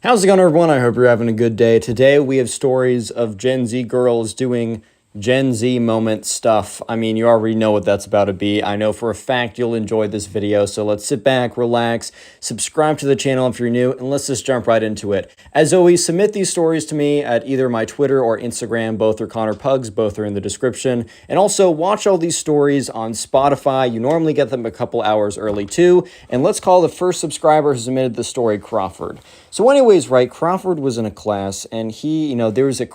How's it going, everyone? I hope you're having a good day. Today we have stories of Gen Z girls doing Gen Z moment stuff. I mean, you already know what that's about to be. I know for a fact you'll enjoy this video, so let's sit back, relax, subscribe to the channel if you're new, and let's just jump right into it. As always, submit these stories to me at either my Twitter or Instagram. Both are Connor Pugs, both are in the description. And also, watch all these stories on Spotify. You normally get them a couple hours early too. And let's call the first subscriber who submitted the story Crawford. So anyways, right, Crawford was in a class, and there was a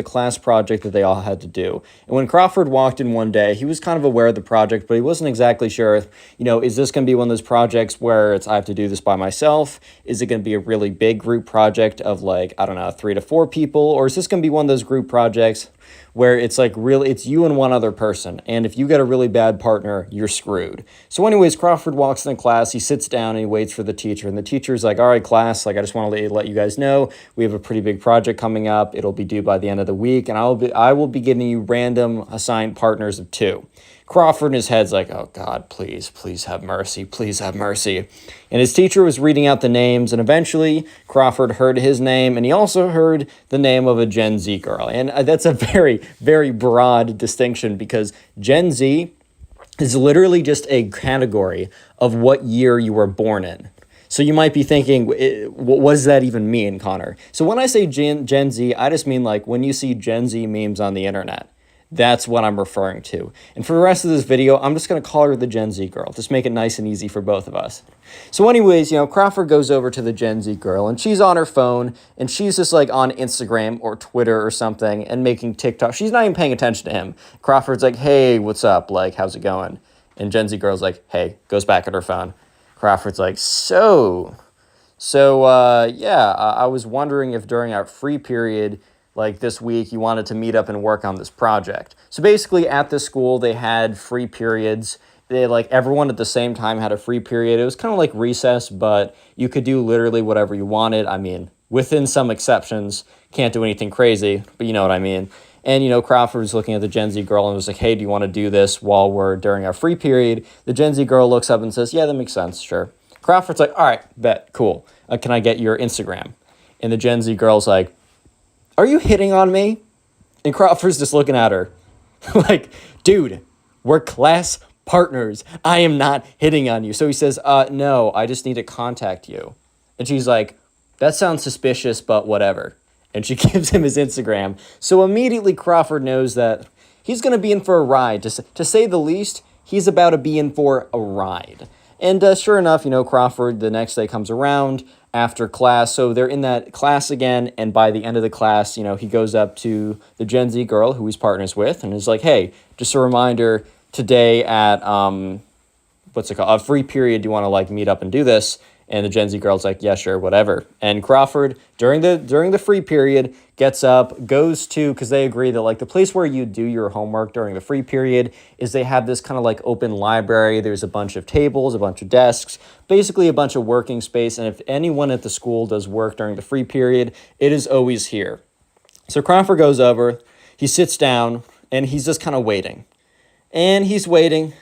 class project that they all had to do. And when Crawford walked in one day, he was kind of aware of the project, but he wasn't exactly sure, is this going to be one of those projects where I have to do this by myself? Is it going to be a really big group project of 3 to 4 people? Or is this going to be one of those group projects where it's it's you and one other person, and if you get a really bad partner, you're screwed. So anyways, Crawford walks in the class, he sits down and he waits for the teacher, and the teacher's like, all right, class, I just want to let you guys know, we have a pretty big project coming up, it'll be due by the end of the week, and I will be giving you random assigned partners of 2. Crawford in his head's like, oh God, please have mercy, please have mercy. And his teacher was reading out the names, and eventually Crawford heard his name, and he also heard the name of a Gen Z girl. And that's a very, very broad distinction, because Gen Z is literally just a category of what year you were born in. So you might be thinking, what does that even mean, Connor? So when I say Gen Z, I just mean when you see Gen Z memes on the internet. That's what I'm referring to. And for the rest of this video, I'm just going to call her the Gen Z girl. Just make it nice and easy for both of us. So anyways, Crawford goes over to the Gen Z girl, and she's on her phone, and she's just on Instagram or Twitter or something and making TikTok. She's not even paying attention to him. Crawford's like, hey, what's up? How's it going? And Gen Z girl's like, hey, goes back at her phone. Crawford's like, I was wondering if during our free period, this week, you wanted to meet up and work on this project. So basically at this school, they had free periods. They everyone at the same time had a free period. It was kind of like recess, but you could do literally whatever you wanted. I mean, within some exceptions, can't do anything crazy, but you know what I mean. And, Crawford was looking at the Gen Z girl and was like, hey, do you want to do this while we're during our free period? The Gen Z girl looks up and says, yeah, that makes sense, sure. Crawford's like, all right, bet, cool. Can I get your Instagram? And the Gen Z girl's like, are you hitting on me? And Crawford's just looking at her dude, we're class partners. I am not hitting on you. So he says, no, I just need to contact you. And she's like, that sounds suspicious, but whatever. And she gives him his Instagram. So immediately Crawford knows that he's going to be in for a ride. To say the least, he's about to be in for a ride. And sure enough, Crawford the next day comes around after class. So they're in that class again. And by the end of the class, he goes up to the Gen Z girl who he's partners with and is like, hey, just a reminder, today at, a free period, do you want to meet up and do this? And the Gen Z girl's like, yeah, sure, whatever. And Crawford, during the free period, gets up, goes to, because they agree that the place where you do your homework during the free period is they have this kind of open library. There's a bunch of tables, a bunch of desks, basically a bunch of working space. And if anyone at the school does work during the free period, it is always here. So Crawford goes over, he sits down, and he's just kind of waiting. And he's waiting.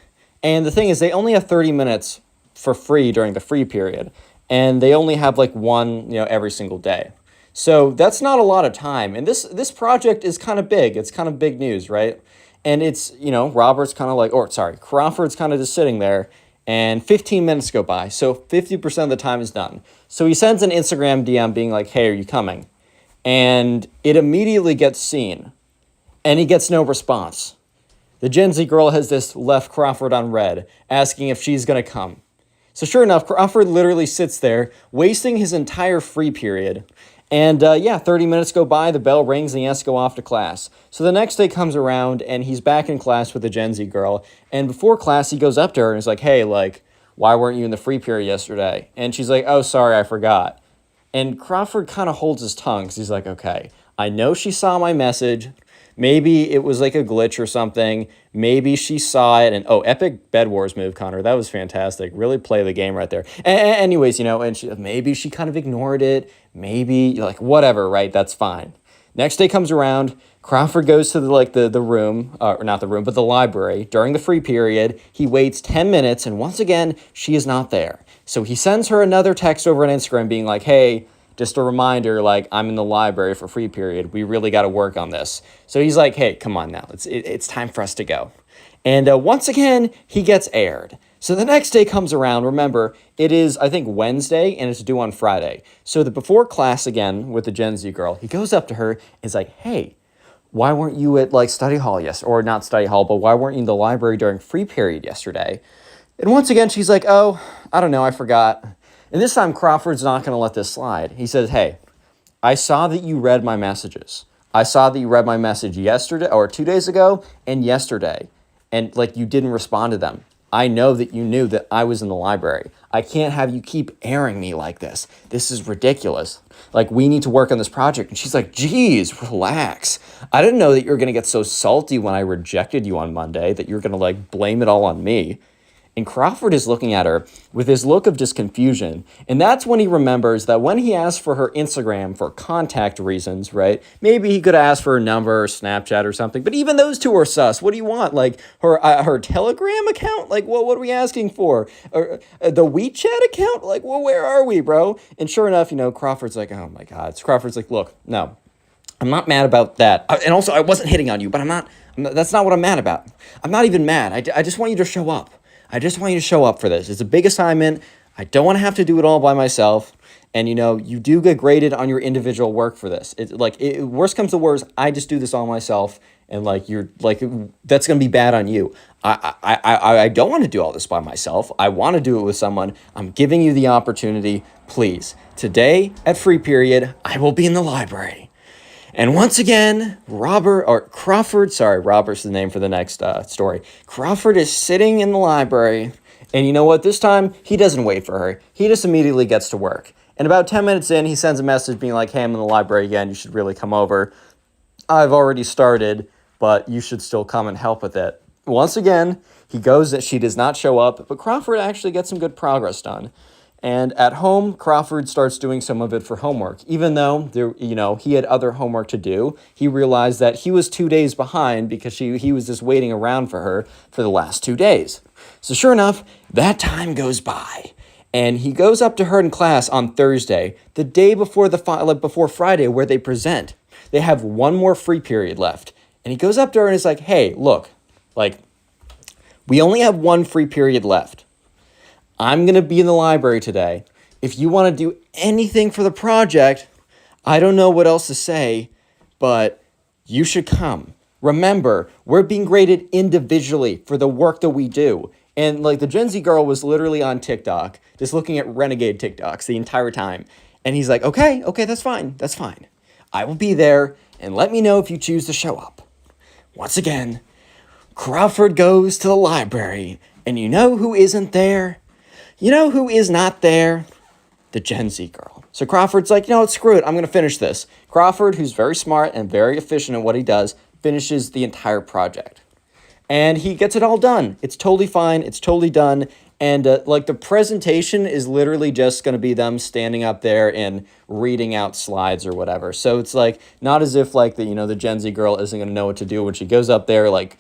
And the thing is, they only have 30 minutes for free during the free period, and they only have one every single day. So that's not a lot of time, and this project is kind of big. It's kind of big news, right? And it's Crawford's kind of just sitting there, and 15 minutes go by, so 50% of the time is done. So he sends an Instagram DM being like, hey, are you coming? And it immediately gets seen, and he gets no response. The Gen Z girl has this left Crawford on red, asking if she's gonna come. So sure enough, Crawford literally sits there, wasting his entire free period. And 30 minutes go by, the bell rings, and he has to go off to class. So the next day comes around, and he's back in class with the Gen Z girl. And before class, he goes up to her and is like, hey, why weren't you in the free period yesterday? And she's like, oh, sorry, I forgot. And Crawford kind of holds his tongue, because he's like, okay, I know she saw my message. Maybe it was a glitch or something. Maybe she saw it. And, epic Bed Wars move, Connor. That was fantastic. Really play the game right there. Anyways, and maybe she kind of ignored it. Maybe, whatever, right? That's fine. Next day comes around. Crawford goes to the room, or not the room, but the library during the free period. He waits 10 minutes, and once again, she is not there. So he sends her another text over on Instagram being like, hey, Just a reminder, like, I'm in the library for free period. We really got to work on this. So he's like, hey, come on now. It's time for us to go. And once again, he gets aired. So the next day comes around. Remember, it is, I think, Wednesday, and it's due on Friday. So before class again with the Gen Z girl, he goes up to her and is like, hey, why weren't you at, like, study hall or not study hall, but why weren't you in the library during free period yesterday? And once again, she's like, oh, I don't know, I forgot. And this time, Crawford's not going to let this slide. He says, hey, I saw that you read my messages. I saw that you read my message yesterday, or 2 days ago, and yesterday. And, like, you didn't respond to them. I know that you knew that I was in the library. I can't have you keep airing me like this. This is ridiculous. Like, we need to work on this project. And she's like, geez, relax. I didn't know that you were going to get so salty when I rejected you on Monday, that you're going to, like, blame it all on me. And Crawford is looking at her with his look of just confusion. And that's when he remembers that when he asked for her Instagram for contact reasons, right? Maybe he could ask for her number or Snapchat or something. But even those two are sus. What do you want? Like her Telegram account? Like, what are we asking for? Or the WeChat account? Like, well, where are we, bro? And sure enough, Crawford's like, oh my God. Crawford's like, look, no, I'm not mad about that. And also, I wasn't hitting on you, but I'm not that's not what I'm mad about. I'm not even mad. I just want you to show up. I just want you to show up for this. It's a big assignment. I don't want to have to do it all by myself. And, you do get graded on your individual work for this. It's like, worst comes to worst, I just do this all myself. And, like, that's going to be bad on you. I don't want to do all this by myself. I want to do it with someone. I'm giving you the opportunity. Please, today at free period, I will be in the library. And once again, Robert's the name for the next story. Crawford is sitting in the library, and you know what? This time, he doesn't wait for her. He just immediately gets to work. And about 10 minutes in, he sends a message being like, hey, I'm in the library again. You should really come over. I've already started, but you should still come and help with it. Once again, he goes that she does not show up, but Crawford actually gets some good progress done. And at home, Crawford starts doing some of it for homework. Even though he had other homework to do, he realized that he was 2 days behind because he was just waiting around for her for the last 2 days. So sure enough, that time goes by. And he goes up to her in class on Thursday, the day before before Friday, where they present. They have one more free period left. And he goes up to her and is like, hey, look, like, we only have one free period left. I'm going to be in the library today. If you want to do anything for the project, I don't know what else to say, but you should come. Remember, we're being graded individually for the work that we do. And, like, the Gen Z girl was literally on TikTok, just looking at renegade TikToks the entire time. And he's like, okay, that's fine. I will be there, and let me know if you choose to show up. Once again, Crawford goes to the library, and you know who isn't there? You know who is not there? The Gen Z girl. So Crawford's like, screw it. I'm going to finish this. Crawford, who's very smart and very efficient at what he does, finishes the entire project. And he gets it all done. It's totally fine. It's totally done. And the presentation is literally just going to be them standing up there and reading out slides or whatever. So it's like not as if the Gen Z girl isn't going to know what to do when she goes up there. Like,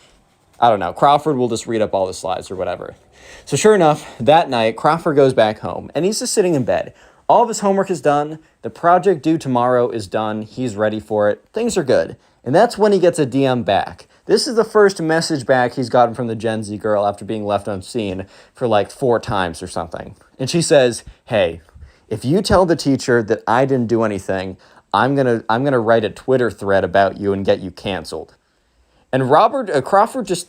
I don't know. Crawford will just read up all the slides or whatever. So sure enough, that night, Crawford goes back home, and he's just sitting in bed. All of his homework is done. The project due tomorrow is done. He's ready for it. Things are good. And that's when he gets a DM back. This is the first message back he's gotten from the Gen Z girl after being left unseen for 4 times or something. And she says, hey, if you tell the teacher that I didn't do anything, I'm gonna write a Twitter thread about you and get you canceled. And Crawford just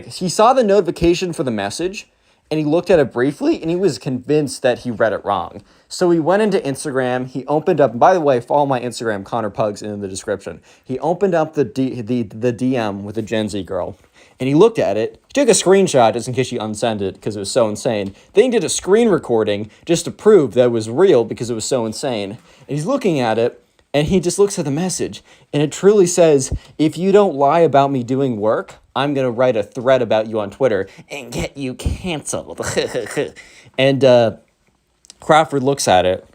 he saw the notification for the message, and he looked at it briefly, and he was convinced that he read it wrong. So he went into Instagram. He opened up, and by the way, follow my Instagram, Connor Pugs, in the description. He opened up the DM with the Gen Z girl, and he looked at it. He took a screenshot just in case she unsent it because it was so insane. Then he did a screen recording just to prove that it was real because it was so insane. And he's looking at it, and he just looks at the message, and it truly says, if you don't lie about me doing work, I'm going to write a thread about you on Twitter and get you canceled. And Crawford looks at it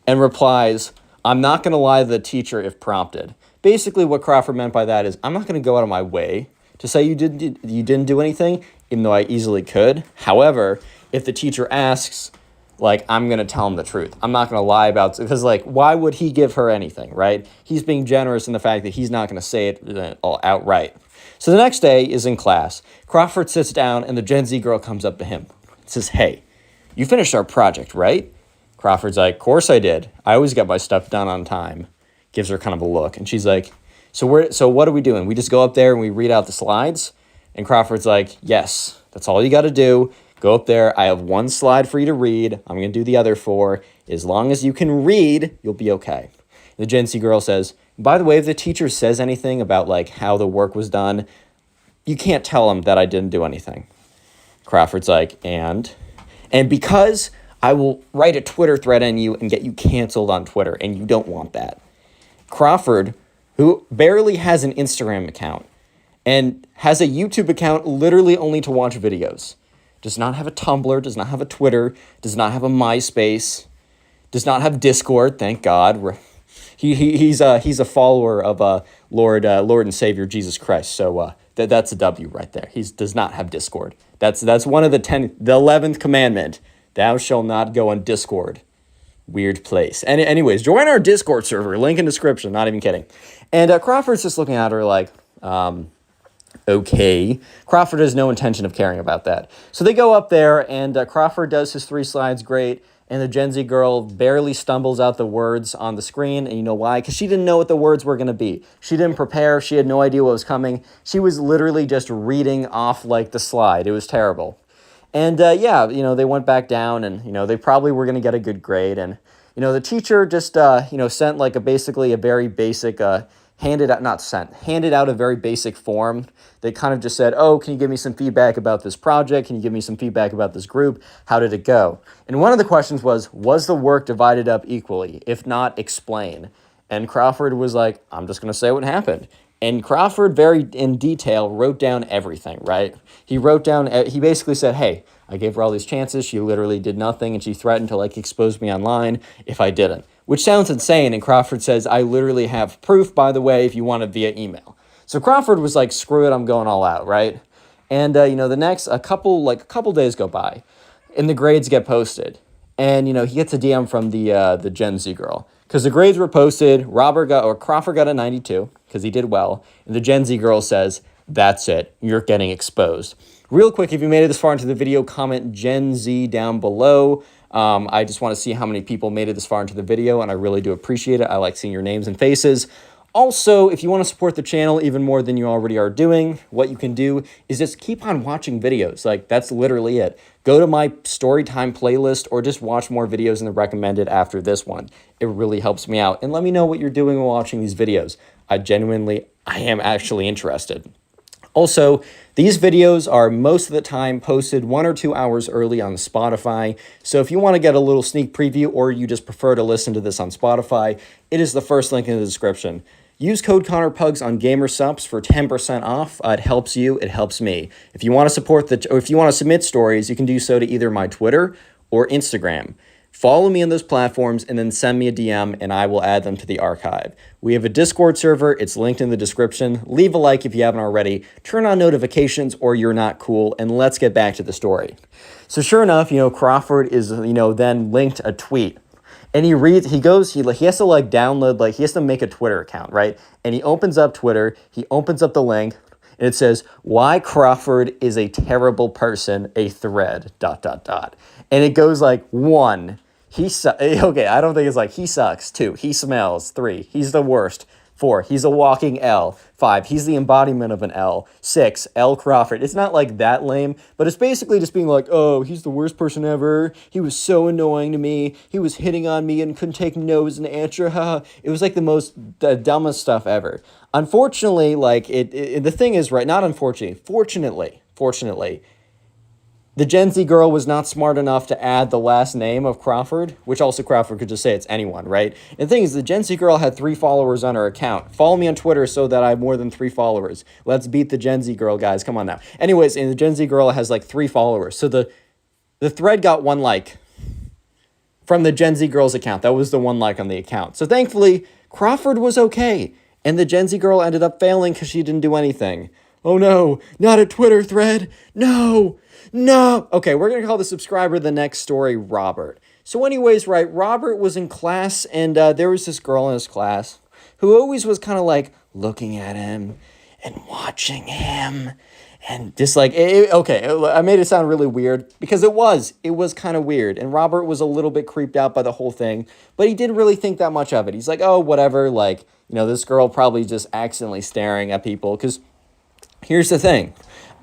and replies, I'm not going to lie to the teacher if prompted. Basically, what Crawford meant by that is, I'm not going to go out of my way to say you didn't do anything, even though I easily could. However, if the teacher asks, like, I'm going to tell him the truth. I'm not going to lie about it. Because, like, why would he give her anything, right? He's being generous in the fact that he's not going to say it all outright. So the next day is in class. Crawford sits down, and the Gen Z girl comes up to him and says, hey, you finished our project, right? Crawford's like, of course I did. I always get my stuff done on time. Gives her kind of a look. And she's like, so what are we doing? We just go up there and we read out the slides? And Crawford's like, yes, that's all you got to do. Go up there. I have one slide for you to read. I'm going to do the other four. As long as you can read, you'll be okay. The Gen Z girl says, by the way, if the teacher says anything about like how the work was done, you can't tell them that I didn't do anything. Crawford's like, and because I will write a Twitter thread on you and get you canceled on Twitter, and you don't want that. Crawford, who barely has an Instagram account and has a YouTube account literally only to watch videos, does not have a Tumblr, does not have a Twitter, does not have a MySpace, does not have Discord, thank God. He's a follower of Lord and Savior Jesus Christ, so that's a W right there. He does not have Discord. That's one of the 11th commandment. Thou shalt not go on Discord. Weird place. Anyways, join our Discord server. Link in description. Not even kidding. And Crawford's just looking at her like, okay. Crawford has no intention of caring about that. So they go up there, and Crawford does his 3 slides great, and the Gen Z girl barely stumbles out the words on the screen. And you know why? Because she didn't know what the words were going to be. She didn't prepare. She had no idea what was coming. She was literally just reading off like the slide. It was terrible. And yeah, they went back down, and, they probably were going to get a good grade. And, the teacher just, sent like basically a very basic, handed out a very basic form. They kind of just said, oh, can you give me some feedback about this project? Can you give me some feedback about this group? How did it go? And one of the questions was the work divided up equally? If not, explain. And Crawford was like, I'm just going to say what happened. And Crawford, very in detail, wrote down everything, right? He basically said, hey, I gave her all these chances. She literally did nothing, and she threatened to, expose me online if I didn't. Which sounds insane, and Crawford says, I literally have proof, by the way, if you want it via email. So Crawford was like, screw it, I'm going all out, right? And, the next, a couple days go by, and the grades get posted. And, he gets a DM from the Gen Z girl. Because the grades were posted, Crawford got a 92, because he did well, and the Gen Z girl says, that's it, you're getting exposed. Real quick, if you made it this far into the video, comment Gen Z down below. I just want to see how many people made it this far into the video, and I really do appreciate it. I like seeing your names and faces. Also, if you want to support the channel even more than you already are doing, what you can do is just keep on watching videos. That's literally it. Go to my storytime playlist or just watch more videos in the recommended after this one. It really helps me out. And let me know what you're doing while watching these videos. I am actually interested. Also, these videos are most of the time posted 1 or 2 hours early on Spotify. So if you want to get a little sneak preview or you just prefer to listen to this on Spotify, it is the first link in the description. Use code ConnorPugs on GamerSupps for 10% off. It helps you, it helps me. If you want to submit stories, you can do so to either my Twitter or Instagram. Follow me on those platforms and then send me a DM and I will add them to the archive. We have a Discord server. It's linked in the description. Leave a like if you haven't already. Turn on notifications or you're not cool. And let's get back to the story. So sure enough, Crawford is, then linked a tweet. And he has to download, he has to make a Twitter account, right? And he opens up Twitter. He opens up the link. And it says, why Crawford is a terrible person, a thread, ... And it goes 1, okay, I don't think it's he sucks. 2, he smells. 3, he's the worst. 4, he's a walking L. 5, he's the embodiment of an L. 6, L Crawford. It's not that lame, but it's basically just being oh, he's the worst person ever. He was so annoying to me. He was hitting on me and couldn't take no's and answer. It was the most dumbest stuff ever. Unfortunately, the thing is, right, not unfortunately, fortunately, the Gen Z girl was not smart enough to add the last name of Crawford, which also Crawford could just say it's anyone, right? And the thing is, the Gen Z girl had 3 followers on her account. Follow me on Twitter so that I have more than 3 followers. Let's beat the Gen Z girl, guys. Come on now. Anyways, and the Gen Z girl has 3 followers. So the thread got 1 like from the Gen Z girl's account. That was the 1 like on the account. So thankfully, Crawford was okay. And the Gen Z girl ended up failing because she didn't do anything. Oh no, not a Twitter thread. No. Okay, we're going to call the subscriber the next story Robert. So anyways, right, Robert was in class, and there was this girl in his class who always was kind of like looking at him and watching him and just like, I made it sound really weird because it was kind of weird. And Robert was a little bit creeped out by the whole thing, but he didn't really think that much of it. He's like, oh, whatever. Like, you know, this girl probably just accidentally staring at people. Because here's the thing.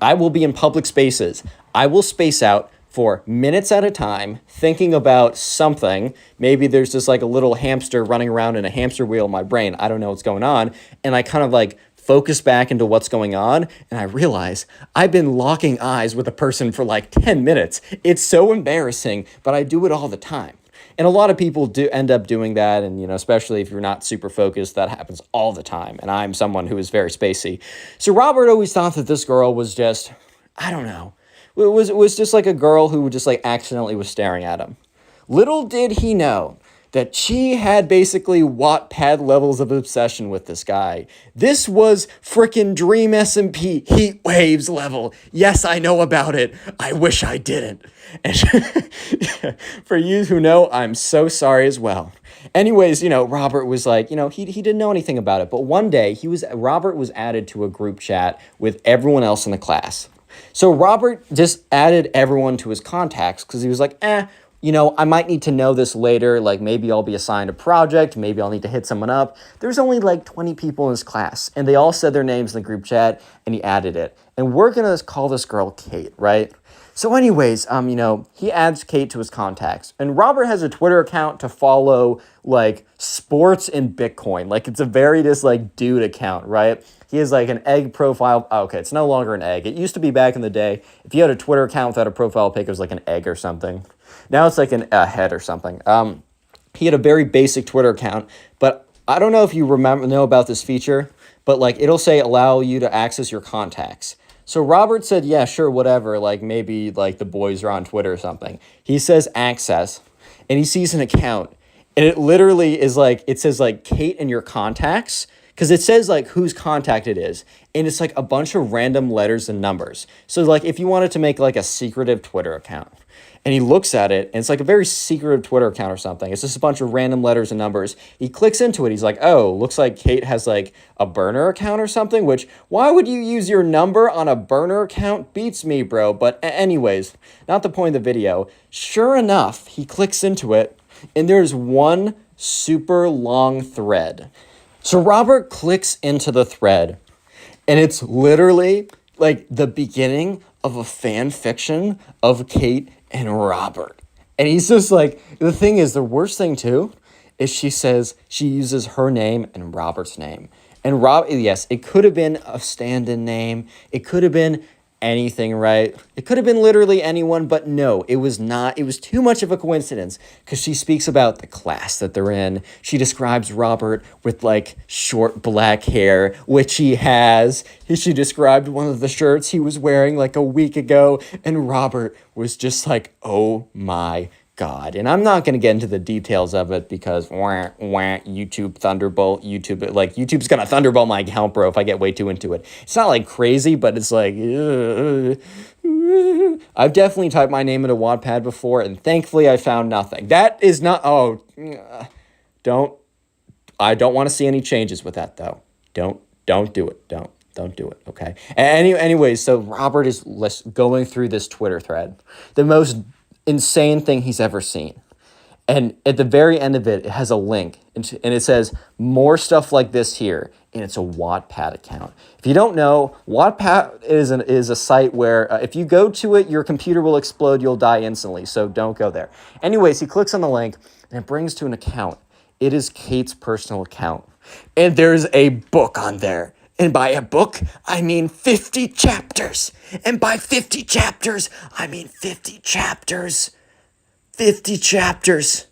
I will be in public spaces. I will space out for minutes at a time, thinking about something. Maybe there's just like a little hamster running around in a hamster wheel in my brain. I don't know what's going on. And I kind of like focus back into what's going on, and I realize I've been locking eyes with a person for like 10 minutes. It's so embarrassing, but I do it all the time. And a lot of people do end up doing that, and, you know, especially if you're not super focused, that happens all the time, and I'm someone who is very spacey. So Robert always thought that this girl was just, I don't know, it was just like a girl who just like accidentally was staring at him. Little did he know that she had basically Wattpad levels of obsession with this guy. This was frickin' Dream SMP Heat Waves level. Yes, I know about it. I wish I didn't. And for you who know, I'm so sorry as well. Anyways, you know, Robert was like, you know, he didn't know anything about it. But one day, Robert was added to a group chat with everyone else in the class. So Robert just added everyone to his contacts because he was like, you know, I might need to know this later. Like, maybe I'll be assigned a project. Maybe I'll need to hit someone up. There's only like 20 people in his class, and they all said their names in the group chat, and he added it. And we're going to call this girl Kate, right? So anyways, you know, he adds Kate to his contacts. And Robert has a Twitter account to follow, like, sports and Bitcoin. Like, it's a very just, like, dude account, right? He has, like, an egg profile. Oh, okay, it's no longer an egg. It used to be back in the day. If you had a Twitter account without a profile pic, it was like an egg or something. Now it's like a head or something. He had a very basic Twitter account, but I don't know if you know about this feature, but like it'll say allow you to access your contacts. So Robert said, yeah, sure, whatever. Like maybe like the boys are on Twitter or something. He says access, and he sees an account, and it literally is like, it says like Kate and your contacts, because it says like whose contact it is, and it's like a bunch of random letters and numbers. So like if you wanted to make like a secretive Twitter account, and he looks at it, and it's like a very secretive Twitter account or something. It's just a bunch of random letters and numbers. He clicks into it. He's like, oh, looks like Kate has like a burner account or something, which why would you use your number on a burner account? Beats me, bro. But anyways, not the point of the video. Sure enough, he clicks into it, and there's one super long thread. So Robert clicks into the thread, and it's literally like the beginning of a fan fiction of Kate and Robert. And he's just like, the thing is, the worst thing too, is she says she uses her name and Robert's name. And yes, it could have been a stand-in name. It could have been anything, right? It could have been literally anyone, but no, it was not. It was too much of a coincidence because she speaks about the class that they're in. She describes Robert with like short black hair, which he has. She described one of the shirts he was wearing like a week ago, and Robert was just like, oh my God. And I'm not going to get into the details of it because YouTube Thunderbolt, YouTube's going to Thunderbolt my account, bro, if I get way too into it. It's not like crazy, but it's like, I've definitely typed my name into Wattpad before, and thankfully I found nothing. That is not, I don't want to see any changes with that though. Don't do it. Don't do it, okay? Anyways, so Robert is going through this Twitter thread. The most insane thing he's ever seen. And at the very end of it, it has a link. And it says, more stuff like this here. And it's a Wattpad account. If you don't know, Wattpad is a site where if you go to it, your computer will explode. You'll die instantly. So don't go there. Anyways, he clicks on the link, and it brings to an account. It is Kate's personal account. And there's a book on there. And by a book, I mean 50 chapters. And by 50 chapters, I mean 50 chapters. 50 chapters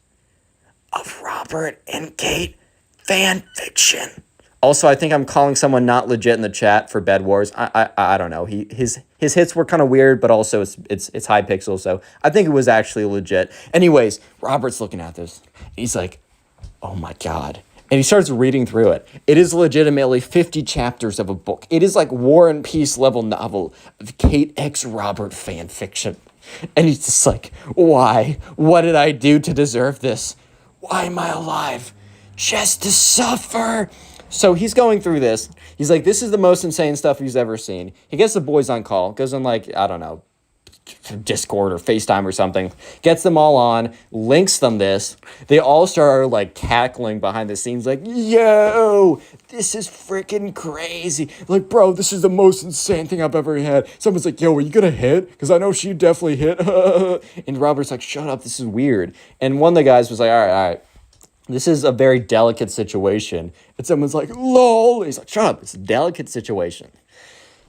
of Robert and Kate fan fiction. Also, I think I'm calling someone not legit in the chat for Bed Wars. I don't know. His hits were kind of weird, but also it's high pixels, so I think it was actually legit. Anyways, Robert's looking at this. He's like, oh my God. And he starts reading through it. It is legitimately 50 chapters of a book. It is like War and Peace level novel of Kate x Robert fan fiction. And he's just like, why? What did I do to deserve this? Why am I alive? Just to suffer. So he's going through this. He's like, this is the most insane stuff he's ever seen. He gets the boys on call, goes on like, I don't know, Discord or FaceTime or something, gets them all on, links them this. They all start like cackling behind the scenes like, yo, this is freaking crazy. Like, bro, this is the most insane thing I've ever had. Someone's like, yo, are you gonna hit? Because I know she definitely hit. And Robert's like, shut up, this is weird. And one of the guys was like, all right. This is a very delicate situation. And someone's like, lol. He's like, shut up, it's a delicate situation.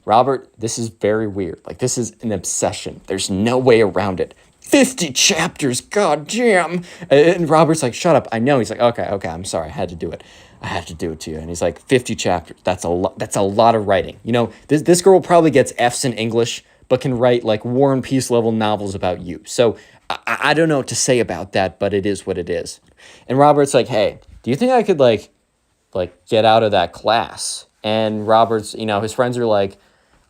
Robert, this is very weird. Like, this is an obsession. There's no way around it. 50 chapters, goddamn. And Robert's like, shut up, I know. He's like, okay, I'm sorry, I had to do it. I have to do it to you. And he's like, 50 chapters, that's a lot of writing. You know, this girl probably gets F's in English, but can write like War and Peace level novels about you. So I don't know what to say about that, but it is what it is. And Robert's like, hey, do you think I could like get out of that class? And Robert's, you know, his friends are like,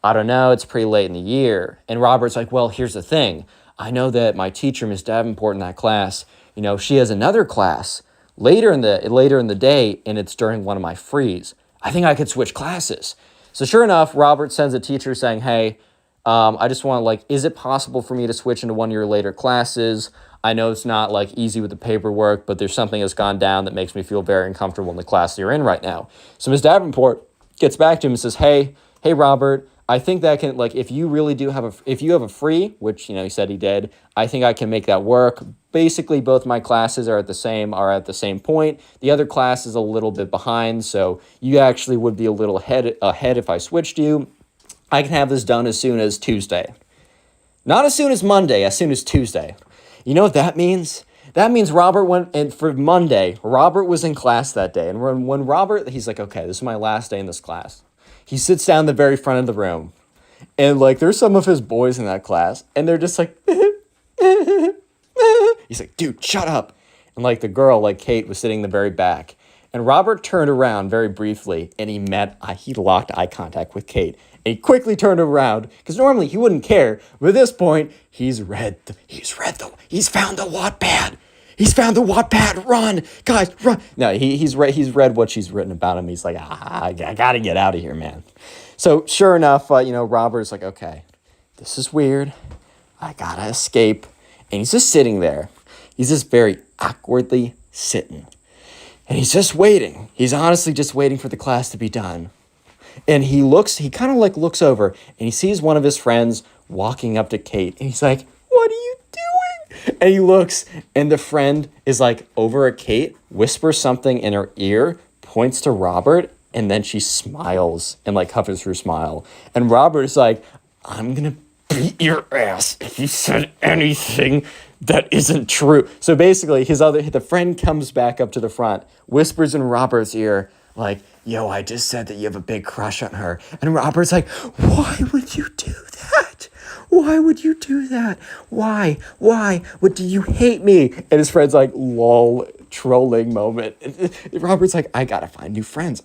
I don't know, it's pretty late in the year. And Robert's like, well, here's the thing. I know that my teacher, Miss Davenport, in that class, you know, she has another class later in the day, and it's during one of my frees. I think I could switch classes. So sure enough, Robert sends a teacher saying, hey, I just want to like, is it possible for me to switch into one of your later classes? I know it's not like easy with the paperwork, but there's something that's gone down that makes me feel very uncomfortable in the class that you're in right now. So Miss Davenport gets back to him and says, hey, Robert, I think that can, like, if you really do have if you have a free, which, you know, he said he did, I think I can make that work. Basically, both my classes are at the same point. The other class is a little bit behind, so you actually would be a little ahead if I switched you. I can have this done as soon as Tuesday. Not as soon as Monday, as soon as Tuesday. You know what that means? That means Robert went, and for Monday, Robert was in class that day. And when Robert, he's like, okay, this is my last day in this class. He sits down in the very front of the room. And, like, there's some of his boys in that class. And they're just like, he's like, dude, shut up. And, like, the girl, like Kate, was sitting in the very back. And Robert turned around very briefly, and he locked eye contact with Kate. And he quickly turned around, because normally he wouldn't care. But at this point, he's found the Wattpad. He's found the Wattpad. Run, guys, run. No, he's read what she's written about him. He's like, I got to get out of here, man. So sure enough, Robert's like, okay, this is weird. I got to escape. And he's just sitting there. He's just very awkwardly sitting. And he's just waiting. He's honestly just waiting for the class to be done. And he kind of like looks over and he sees one of his friends walking up to Kate. And he's like, what are you doing? And he looks, and the friend is like over at Kate, whispers something in her ear, points to Robert, and then she smiles and like covers her smile. And Robert's like, I'm going to beat your ass if you said anything that isn't true. So basically, the friend comes back up to the front, whispers in Robert's ear, like, yo, I just said that you have a big crush on her. And Robert's like, why would you do that? Why would you do that? Why? What, do you hate me? And his friend's like, lol, trolling moment. Robert's like, I gotta find new friends.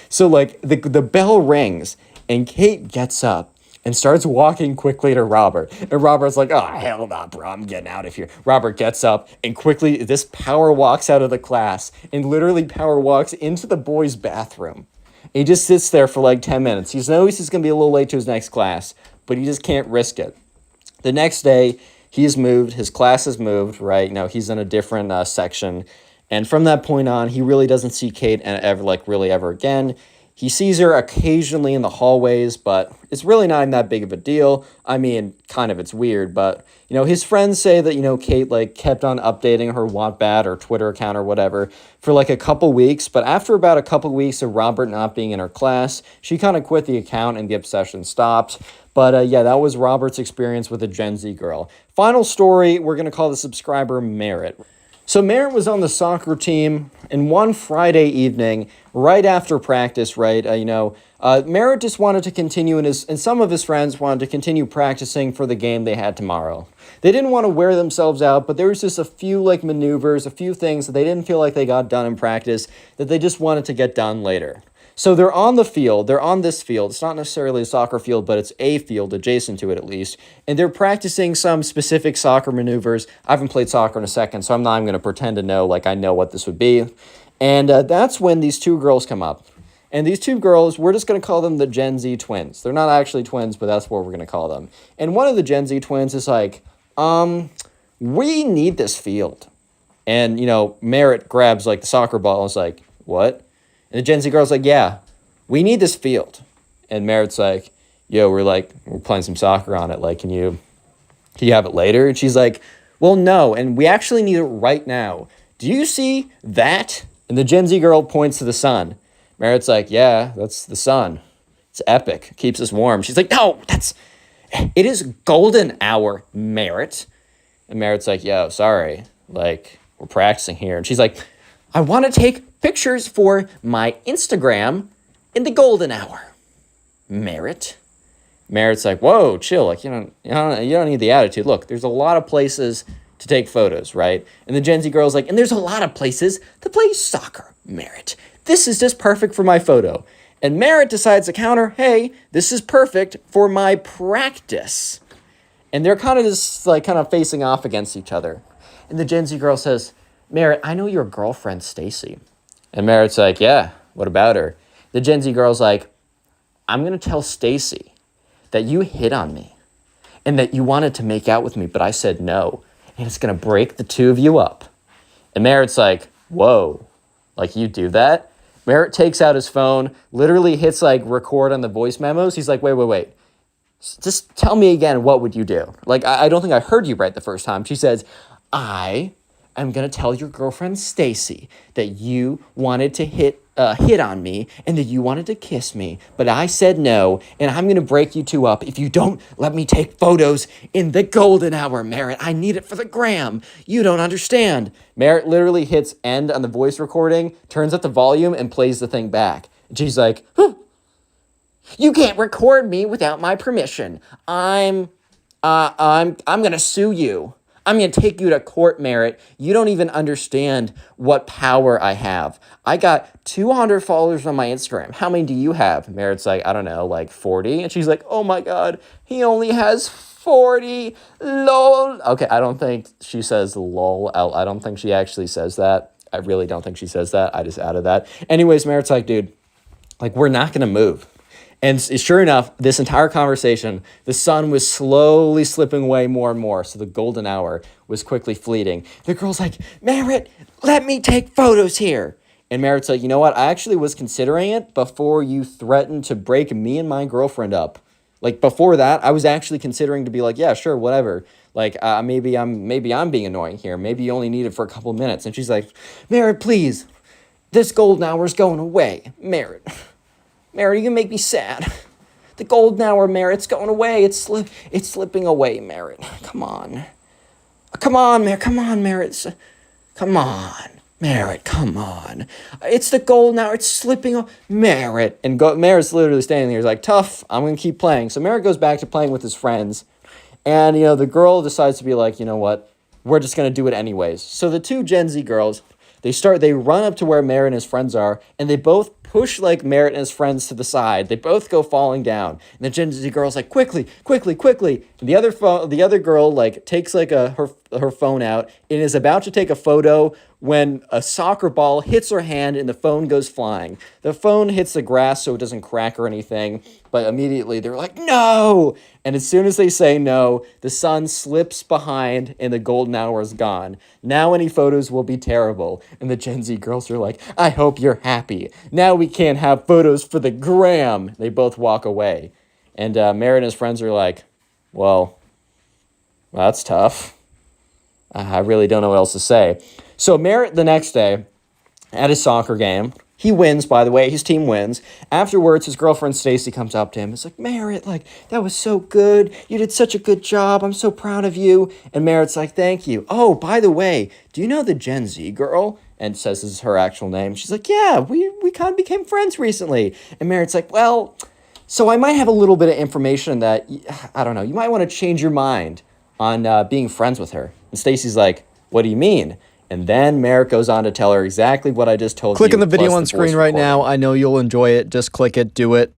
So like the bell rings and Kate gets up and starts walking quickly to Robert. And Robert's like, oh, hell no, bro, I'm getting out of here. Robert gets up and quickly, this power walks out of the class and literally power walks into the boys' bathroom. He just sits there for like 10 minutes. He knows he's going to be a little late to his next class, but he just can't risk it. The next day, he's moved. His class has moved, right? Now he's in a different section. And from that point on, he really doesn't see Kate ever again. He sees her occasionally in the hallways, but it's really not even that big of a deal. I mean, kind of, it's weird, but, his friends say that, Kate, kept on updating her Wattpad or Twitter account or whatever for, a couple weeks, but after about a couple weeks of Robert not being in her class, she kind of quit the account and the obsession stopped. But, yeah, that was Robert's experience with a Gen Z girl. Final story, we're going to call the subscriber Merritt. So Merritt was on the soccer team, and one Friday evening, right after practice, right, Merritt just wanted to continue, and some of his friends wanted to continue practicing for the game they had tomorrow. They didn't want to wear themselves out, but there was just a few, maneuvers, a few things that they didn't feel like they got done in practice that they just wanted to get done later. So they're on the field. They're on this field. It's not necessarily a soccer field, but it's a field adjacent to it at least. And they're practicing some specific soccer maneuvers. I haven't played soccer in a second, so I'm not even going to pretend to know, like I know what this would be. And that's when these two girls come up. And these two girls, we're just going to call them the Gen Z twins. They're not actually twins, but that's what we're going to call them. And one of the Gen Z twins is like, we need this field. And, Merritt grabs, like, the soccer ball and is like, what? And the Gen Z girl's like, yeah, we need this field. And Merritt's like, yo, we're playing some soccer on it. Like, can you have it later? And she's like, well, no, and we actually need it right now. Do you see that? And the Gen Z girl points to the sun. Merritt's like, yeah, that's the sun. It's epic. Keeps us warm. She's like, no, it is golden hour, Merritt. And Merritt's like, yo, sorry. Like, we're practicing here. And she's like, I want to take pictures for my Instagram in the golden hour, Merritt. Merritt's like, whoa, chill. Like, you don't need the attitude. Look, there's a lot of places to take photos, right? And the Gen Z girl's like, and there's a lot of places to play soccer, Merritt. This is just perfect for my photo. And Merritt decides to counter, hey, this is perfect for my practice. And they're kind of facing off against each other. And the Gen Z girl says, Merritt, I know your girlfriend, Stacy. And Merritt's like, yeah, what about her? The Gen Z girl's like, I'm going to tell Stacy that you hit on me and that you wanted to make out with me, but I said no. And it's going to break the two of you up. And Merritt's like, whoa, like you do that? Merritt takes out his phone, literally hits record on the voice memos. He's like, wait. Just tell me again, what would you do? Like, I don't think I heard you right the first time. She says, I am going to tell your girlfriend, Stacy, that you wanted to hit on me and that you wanted to kiss me, but I said no, and I'm going to break you two up if you don't let me take photos in the golden hour, Merritt. I need it for the gram. You don't understand. Merritt literally hits end on the voice recording, turns up the volume, and plays the thing back. And she's like, you can't record me without my permission. I'm going to sue you. I'm going to take you to court, Merritt. You don't even understand what power I have. I got 200 followers on my Instagram. How many do you have? Merritt's like, I don't know, 40. And she's like, oh my God, he only has 40. Lol. Okay, I don't think she says lol. I don't think she actually says that. I really don't think she says that. I just added that. Anyways, Merritt's like, dude, we're not going to move. And sure enough, this entire conversation, the sun was slowly slipping away more and more, so the golden hour was quickly fleeting. The girl's like, Merritt, let me take photos here. And Merritt's like, you know what? I actually was considering it before you threatened to break me and my girlfriend up. Before that, I was actually considering to be like, yeah, sure, whatever. Maybe I'm being annoying here. Maybe you only need it for a couple of minutes. And she's like, Merritt, please, this golden hour's going away. Merritt, you're going to make me sad. The golden hour, Merritt's going away. It's slipping away, Merritt. Come on. Come on, Merritt. Come on, Merritt. Come on. Merritt, come on. It's the golden hour. It's slipping away. Merritt. And Merritt's literally standing there. He's like, tough. I'm going to keep playing. So Merritt goes back to playing with his friends. And, the girl decides to be like, you know what? We're just going to do it anyways. So the two Gen Z girls, they run up to where Merritt and his friends are, and they both push Merritt and his friends to the side. They both go falling down. And the Gen Z girl's like, quickly. And the other girl takes her phone out and is about to take a photo when a soccer ball hits her hand and the phone goes flying. The phone hits the grass so it doesn't crack or anything, but immediately they're like, no! And as soon as they say no, the sun slips behind and the golden hour is gone. Now any photos will be terrible. And the Gen Z girls are like, I hope you're happy. Now we can't have photos for the gram. They both walk away. And Merritt and his friends are like, well, that's tough. I really don't know what else to say. So Merritt the next day at his soccer game, he wins, by the way. His team wins. Afterwards, his girlfriend Stacy comes up to him. It's like, Merritt, that was so good. You did such a good job. I'm so proud of you. And Merritt's like, thank you. Oh, by the way, do you know the Gen Z girl? And says this is her actual name. She's like, yeah, we kind of became friends recently. And Merritt's like, well, so I might have a little bit of information that, I don't know, you might want to change your mind on being friends with her. And Stacy's like, what do you mean? And then Merrick goes on to tell her exactly what I just told you. Clicking the video plus on voice screen right recording. now. I know you'll enjoy it. Just click it, do it.